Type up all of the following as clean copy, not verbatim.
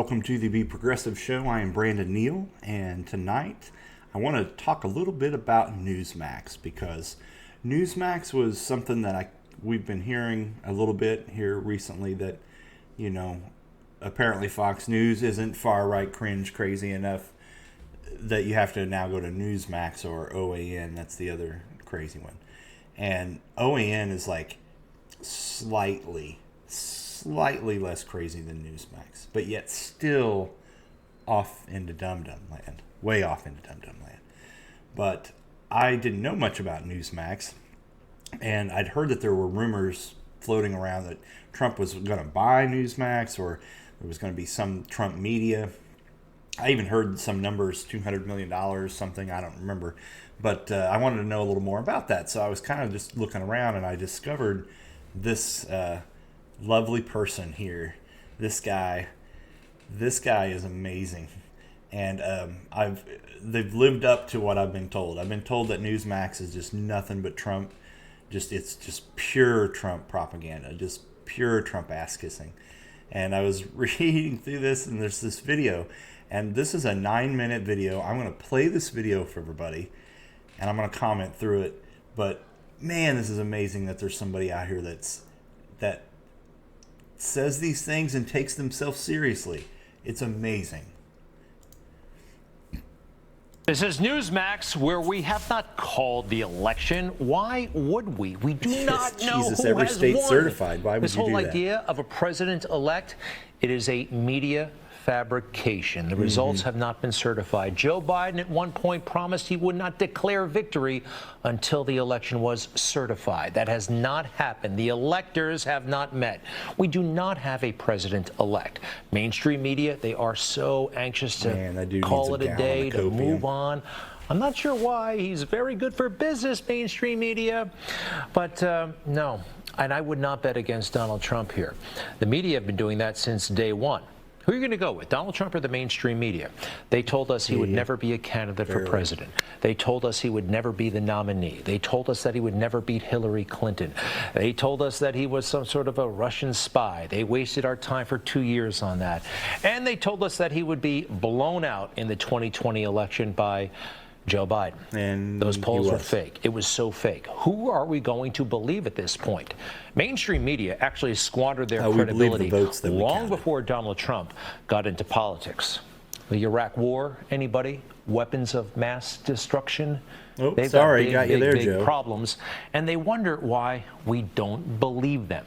welcome to the Be Progressive Show. I am Brandon Neal, and tonight I want to talk a little bit about Newsmax, because Newsmax was something that we've been hearing a little bit here recently that, apparently Fox News isn't far-right cringe crazy enough that you have to now go to Newsmax or OAN. That's the other crazy one. And OAN is like slightly less crazy than Newsmax, but yet still off into dum-dum land, way off into dum-dum land. But I didn't know much about Newsmax, and I'd heard that there were rumors floating around that Trump was going to buy Newsmax, or there was going to be some Trump media. I even heard some numbers, $200 million, something, I don't remember. But I wanted to know a little more about that, so I was kind of just looking around, and I discovered this lovely person here. This guy is amazing, and they've lived up to what I've been told. I've been told that Newsmax is just nothing but Trump. It's just pure Trump propaganda, just pure Trump ass kissing. And I was reading through this, and there's this video, and this is a 9-minute video. I'm going to play this video for everybody, and I'm going to comment through it. But man, this is amazing that there's somebody out here that says these things and takes themselves seriously. It's amazing. This is Newsmax, where we have not called the election. Why would we? We do not know Jesus, who every has state won. certified. Why would this you do whole that? idea of a president-elect, it is a media fabrication. The results have not been certified. Joe Biden at one point promised he would not declare victory until the election was certified. That has not happened. The electors have not met. We do not have a president-elect. Mainstream media, they are so anxious to call it a day, to move on. I'm not sure why. He's very good for business, mainstream media. But no, and I would not bet against Donald Trump here. The media have been doing that since day one. Who are you going to go with, Donald Trump or the mainstream media? They told us he would never be a candidate for president. They told us he would never be the nominee. They told us that he would never beat Hillary Clinton. They told us that he was some sort of a Russian spy. They wasted our time for 2 years on that. And they told us that he would be blown out in the 2020 election by Joe Biden. And those polls were fake. It was so fake. Who are we going to believe at this point? Mainstream media actually squandered their credibility long before Donald Trump got into politics. The Iraq War, anybody? Weapons of mass destruction? They've got big problems, and they wonder why we don't believe them.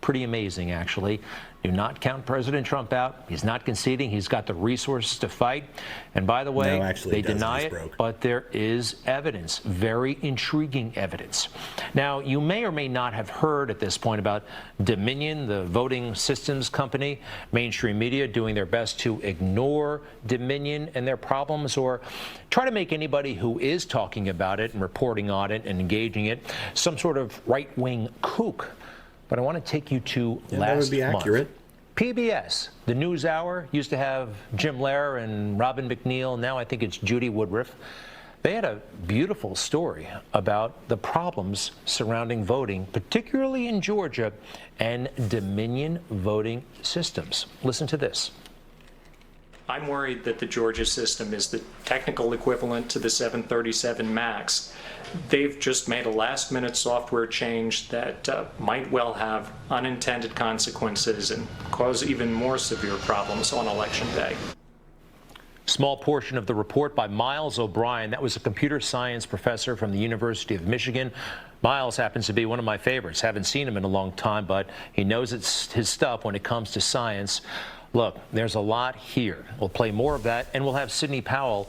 Pretty amazing, actually. Do not count President Trump out. He's not conceding. He's got the resources to fight. And by the way, they deny it, but there is evidence, very intriguing evidence. Now, you may or may not have heard at this point about Dominion, the voting systems company, mainstream media doing their best to ignore Dominion and their problems, or try to make anybody who is talking about it and reporting on it and engaging it some sort of right-wing kook. But I want to take you to last month. PBS, the NewsHour, used to have Jim Lehrer and Robin McNeil. Now I think it's Judy Woodruff. They had a beautiful story about the problems surrounding voting, particularly in Georgia, and Dominion voting systems. Listen to this. I'm worried that the Georgia system is the technical equivalent to the 737 MAX. They've just made a last-minute software change that might well have unintended consequences and cause even more severe problems on Election Day. Small portion of the report by Miles O'Brien. That was a computer science professor from the University of Michigan. Miles happens to be one of my favorites. Haven't seen him in a long time, but he knows it's his stuff when it comes to science. Look, there's a lot here. We'll play more of that, and we'll have Sidney Powell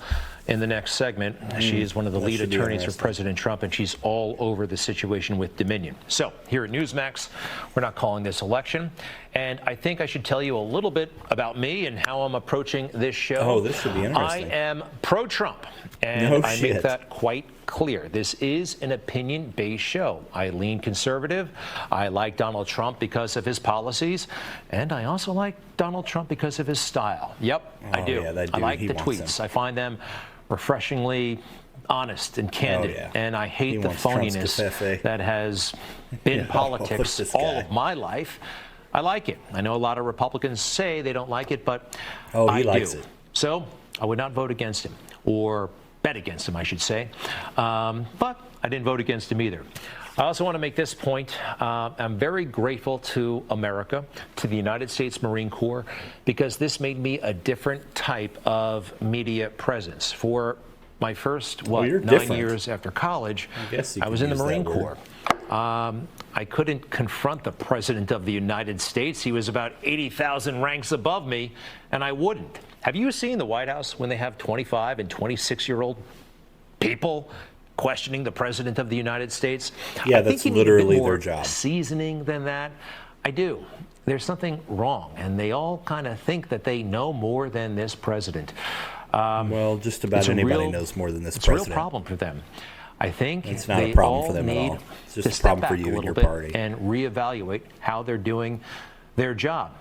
in the next segment. She is one of the lead attorneys for President Trump, and she's all over the situation with Dominion. So here at Newsmax, we're not calling this election, and I think I should tell you a little bit about me and how I'm approaching this show. Oh, this should be interesting. I am pro-Trump, and I make that quite clear. This is an opinion-based show. I lean conservative. I like Donald Trump because of his policies, and I also like Donald Trump because of his style. Yep, I do. Yeah, I like the tweets. I find them refreshingly honest and candid, and I hate the phoniness that has been politics all of my life. I like it. I know a lot of Republicans say they don't like it, but Oh, he I likes do. it. So I would not vote against him, or bet against him, I should say. But I didn't vote against him either. I also want to make this point. I'm very grateful to America, to the United States Marine Corps, because this made me a different type of media presence. For my first, you're 9 different. years after college, guess you I could was in the use that Marine word. Corps. I couldn't confront the President of the United States. He was about 80,000 ranks above me, and I wouldn't. Have you seen the White House when they have 25 and 26-year-old people questioning the President of the United States? Yeah, I that's think you need a bit literally more their job. seasoning than that. I do. There's something wrong, and they all kind of think that they know more than this president. Well, just about It's a anybody real- knows more than this It's a real president. problem for them. I think It's not a they problem all for them at need all. It's just to a step problem for back you a and little your bit party. and reevaluate how they're doing their job.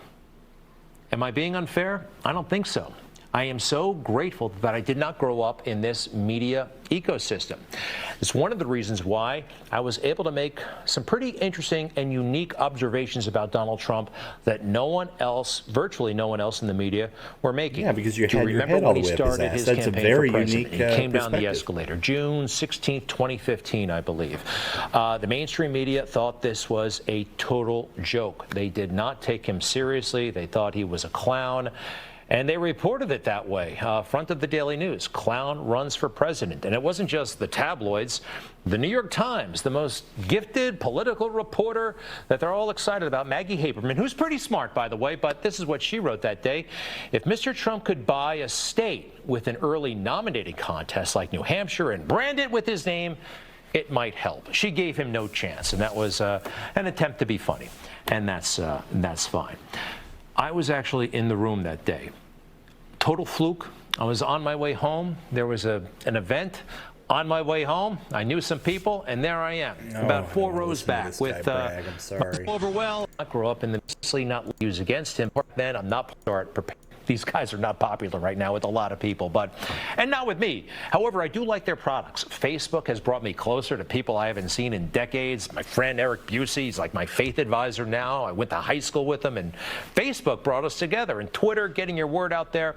Am I being unfair? I don't think so. I am so grateful that I did not grow up in this media ecosystem. It's one of the reasons why I was able to make some pretty interesting and unique observations about Donald Trump that no one else, virtually no one else in the media, were making. Yeah, because you Do had your remember head all when the he way up his started ass. his That's a campaign very for president? unique He came down the perspective. escalator, June 16th, 2015, I believe. The mainstream media thought this was a total joke. They did not take him seriously. They thought he was a clown. And they reported it that way. Front of the Daily News, clown runs for president. And it wasn't just the tabloids. The New York Times, the most gifted political reporter that they're all excited about, Maggie Haberman, who's pretty smart, by the way, but this is what she wrote that day. If Mr. Trump could buy a state with an early nominating contest like New Hampshire and brand it with his name, it might help. She gave him no chance, and that was an attempt to be funny, and that's fine. I was actually in the room that day. Total fluke. I was on my way home. There was an event on my way home. I knew some people, and there I am, about 4 rows back with brag. I'm sorry. overwhelmed. I grew up in the not use against him. Then I'm not prepared. These guys are not popular right now with a lot of people, and not with me. However, I do like their products. Facebook has brought me closer to people I haven't seen in decades. My friend Eric Busey, he's like my faith advisor now. I went to high school with him, and Facebook brought us together. And Twitter, getting your word out there,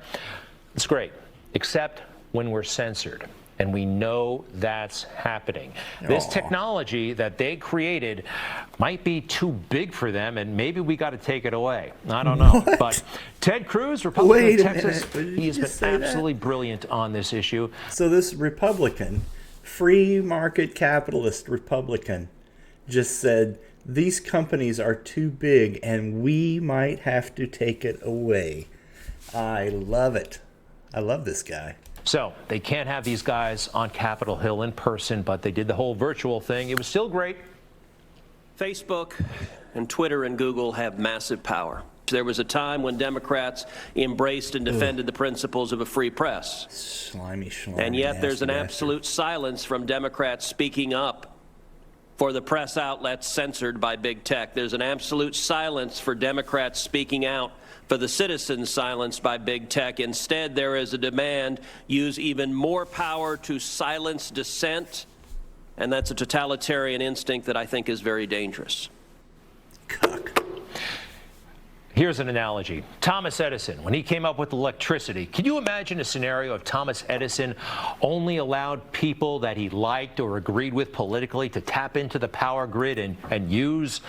it's great, except when we're censored. And we know that's happening. This technology that they created might be too big for them, and maybe we got to take it away. I don't know. But Ted Cruz, Republican Wait of a Texas, minute. he has Did you just been say that? absolutely brilliant on this issue. So this Republican, free market capitalist Republican, just said these companies are too big and we might have to take it away. I love it. I love this guy. So they can't have these guys on Capitol Hill in person, but they did the whole virtual thing. It was still great. Facebook and Twitter and Google have massive power. There was a time when Democrats embraced and defended the principles of a free press. Slimy. And yet there's an nasty absolute silence from Democrats speaking up for the press outlets censored by big tech. There's an absolute silence for Democrats speaking out for the citizens silenced by big tech. Instead, there is a demand, use even more power to silence dissent, and that's a totalitarian instinct that I think is very dangerous. Cuck. Here's an analogy. Thomas Edison, when he came up with electricity, can you imagine a scenario if Thomas Edison only allowed people that he liked or agreed with politically to tap into the power grid and use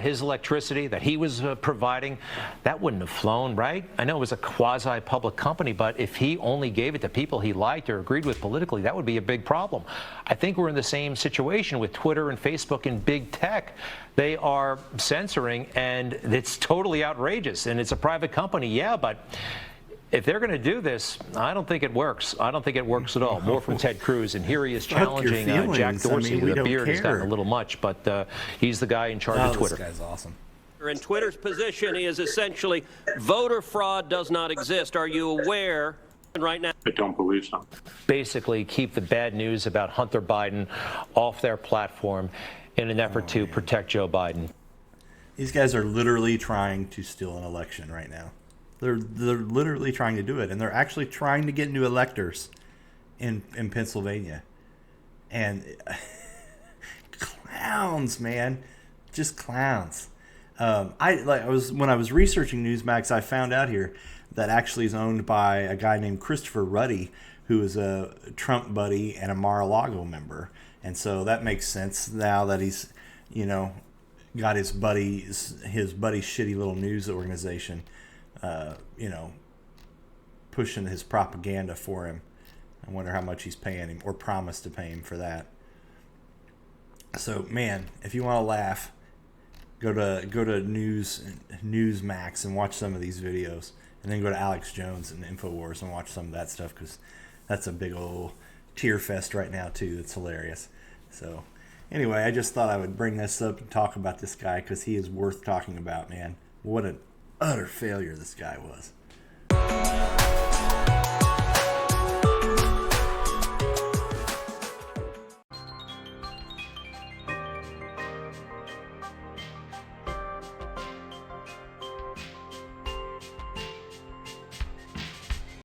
his electricity that he was providing? That wouldn't have flown, right? I know it was a quasi-public company, but if he only gave it to people he liked or agreed with politically, that would be a big problem. I think we're in the same situation with Twitter and Facebook and big tech. They are censoring, and it's totally outrageous. And it's a private company, yeah, but if they're going to do this, I don't think it works. I don't think it works at all. More from Ted Cruz, and here he is challenging Jack Dorsey. we The don't beard has gotten care. a little much, but he's the guy in charge of Twitter. This guy's awesome. And Twitter's position is essentially voter fraud does not exist. Are you aware right now? I don't believe so. Basically, keep the bad news about Hunter Biden off their platform in an effort to protect Joe Biden. These guys are literally trying to steal an election right now. They're literally trying to do it, and they're actually trying to get new electors in Pennsylvania. And clowns, man, just clowns. When I was researching Newsmax, I found out here that actually is owned by a guy named Christopher Ruddy, who is a Trump buddy and a Mar-a-Lago member. And so that makes sense now that he's, got his buddy's shitty little news organization, pushing his propaganda for him. I wonder how much he's paying him or promised to pay him for that. So, man, if you want to laugh, go to Newsmax and watch some of these videos, and then go to Alex Jones and Infowars and watch some of that stuff, because that's a big old tear fest right now too. It's hilarious. So, anyway, I just thought I would bring this up and talk about this guy, because he is worth talking about, man. What an utter failure this guy was.